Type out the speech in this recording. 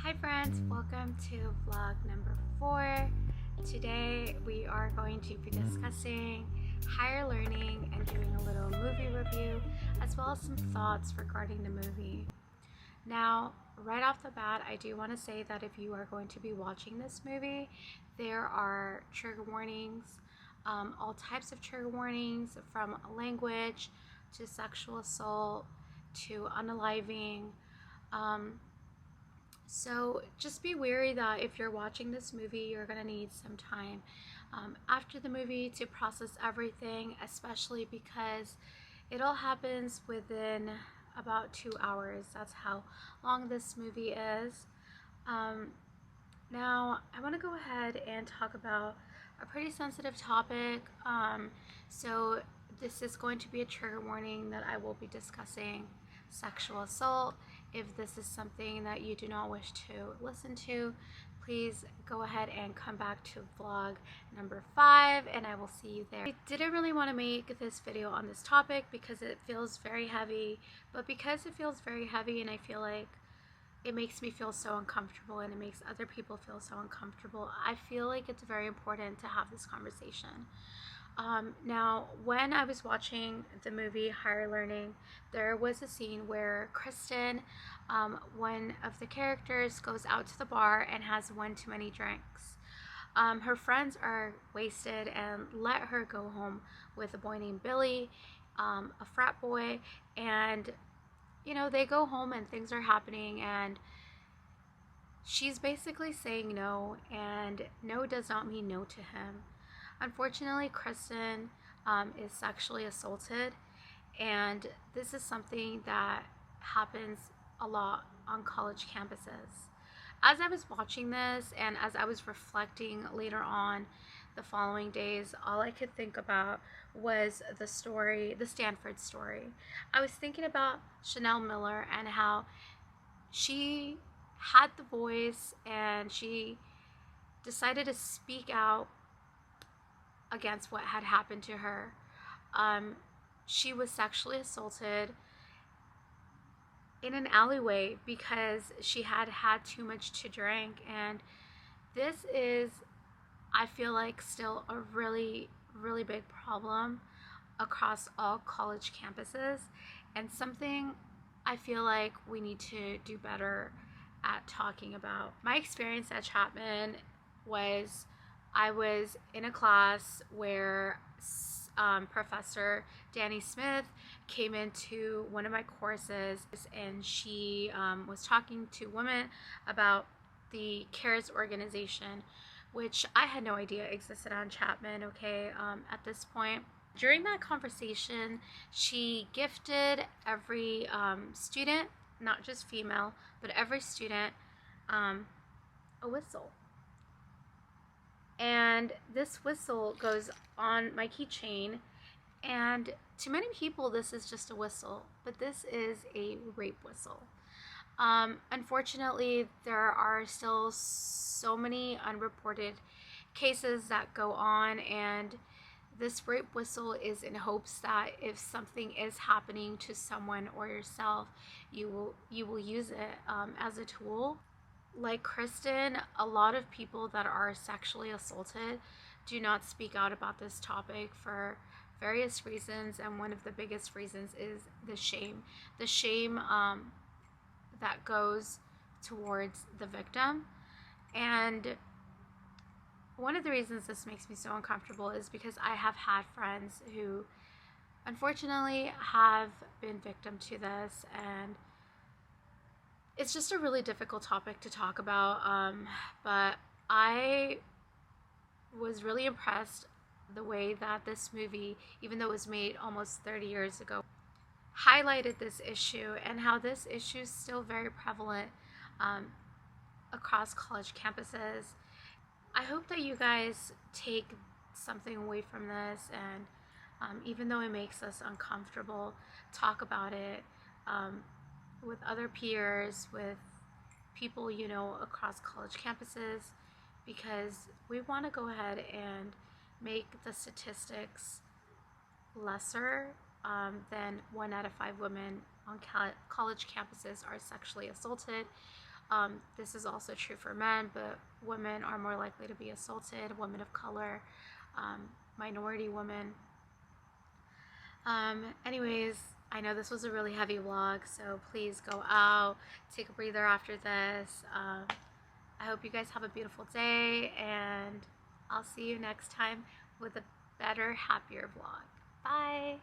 Hi friends, welcome to vlog number 4. Today we are going to be discussing higher learning and doing a little movie review as well as some thoughts regarding the movie. Now, right off the bat, I do want to say that if you are going to be watching this movie, there are trigger warnings, all types of trigger warnings, from language to sexual assault to unaliving. So just be wary that if you're watching this movie, you're going to need some time after the movie to process everything, especially because it all happens within about 2 hours. That's how long this movie is. Now, I want to go ahead and talk about a pretty sensitive topic. So this is going to be a trigger warning that I will be discussing sexual assault. If this is something that you do not wish to listen to, please go ahead and come back to vlog number 5 and I will see you there. I didn't really want to make this video on this topic because it feels very heavy, but because it feels very heavy and I feel like it makes me feel so uncomfortable and it makes other people feel so uncomfortable, I feel like it's very important to have this conversation. Now, when I was watching the movie Higher Learning, there was a scene where Kristen, one of the characters, goes out to the bar and has one too many drinks. Her friends are wasted and let her go home with a boy named Billy, a frat boy, and they go home and things are happening and she's basically saying no, and no does not mean no to him. Unfortunately, Kristen is sexually assaulted, and this is something that happens a lot on college campuses. As I was watching this and as I was reflecting later on the following days, all I could think about was the story, the Stanford story. I was thinking about Chanel Miller and how she had the voice and she decided to speak out against what had happened to her. She was sexually assaulted in an alleyway because she had had too much to drink, and this is, I feel like, still a really big problem across all college campuses, and something I feel like we need to do better at talking about. My experience at Chapman was I was in a class where Professor Danny Smith came into one of my courses, and she was talking to women about the CARES organization, which I had no idea existed on Chapman, at this point. During that conversation, she gifted every student, not just female, but every student, a whistle. And this whistle goes on my keychain, and to many people this is just a whistle, but this is a rape whistle. Unfortunately, there are still so many unreported cases that go on, and this rape whistle is in hopes that if something is happening to someone or yourself, you will use it as a tool. Like Kristen, a lot of people that are sexually assaulted do not speak out about this topic for various reasons, and one of the biggest reasons is the shame. The shame that goes towards the victim. And one of the reasons this makes me so uncomfortable is because I have had friends who unfortunately have been victim to this, and it's just a really difficult topic to talk about, but I was really impressed the way that this movie, even though it was made almost 30 years ago, highlighted this issue and how this issue is still very prevalent across college campuses. I hope that you guys take something away from this, and even though it makes us uncomfortable, talk about it with other peers, with people across college campuses, because we want to go ahead and make the statistics lesser than 1 out of 5 women on college campuses are sexually assaulted. This is also true for men, but women are more likely to be assaulted, women of color, minority women. Anyways, I know this was a really heavy vlog, so please go out, take a breather after this. I hope you guys have a beautiful day, and I'll see you next time with a better, happier vlog. Bye!